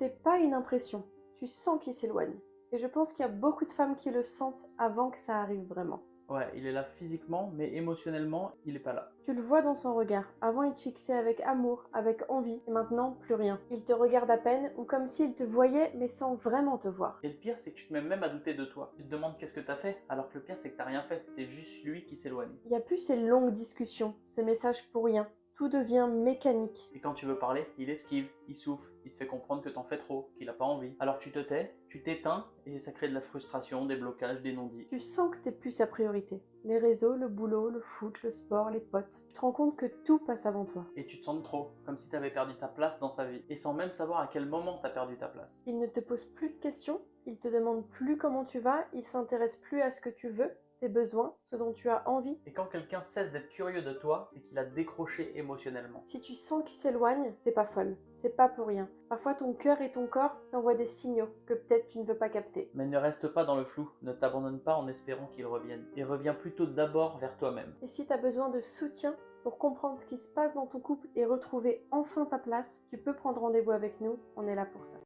C'est pas une impression, tu sens qu'il s'éloigne. Et je pense qu'il y a beaucoup de femmes qui le sentent avant que ça arrive vraiment. Ouais, il est là physiquement, mais émotionnellement, il est pas là. Tu le vois dans son regard. Avant, il te fixait avec amour, avec envie, et maintenant, plus rien. Il te regarde à peine, ou comme s'il te voyait, mais sans vraiment te voir. Et le pire, c'est que tu te mets même à douter de toi. Tu te demandes qu'est-ce que t'as fait, alors que le pire, c'est que t'as rien fait. C'est juste lui qui s'éloigne. Il n'y a plus ces longues discussions, ces messages pour rien. Tout devient mécanique. Et quand tu veux parler, il esquive, il souffle, il te fait comprendre que t'en fais trop, qu'il a pas envie. Alors tu te tais, tu t'éteins, et ça crée de la frustration, des blocages, des non-dits. Tu sens que t'es plus sa priorité. Les réseaux, le boulot, le foot, le sport, les potes. Tu te rends compte que tout passe avant toi. Et tu te sens trop, comme si t'avais perdu ta place dans sa vie, et sans même savoir à quel moment t'as perdu ta place. Il ne te pose plus de questions, il te demande plus comment tu vas, il s'intéresse plus à ce que tu veux, tes besoins, ce dont tu as envie. Et quand quelqu'un cesse d'être curieux de toi, c'est qu'il a décroché émotionnellement. Si tu sens qu'il s'éloigne, t'es pas folle. C'est pas pour rien. Parfois ton cœur et ton corps t'envoient des signaux que peut-être tu ne veux pas capter. Mais ne reste pas dans le flou, ne t'abandonne pas en espérant qu'il revienne. Et reviens plutôt d'abord vers toi-même. Et si t'as besoin de soutien pour comprendre ce qui se passe dans ton couple et retrouver enfin ta place, tu peux prendre rendez-vous avec nous, on est là pour ça.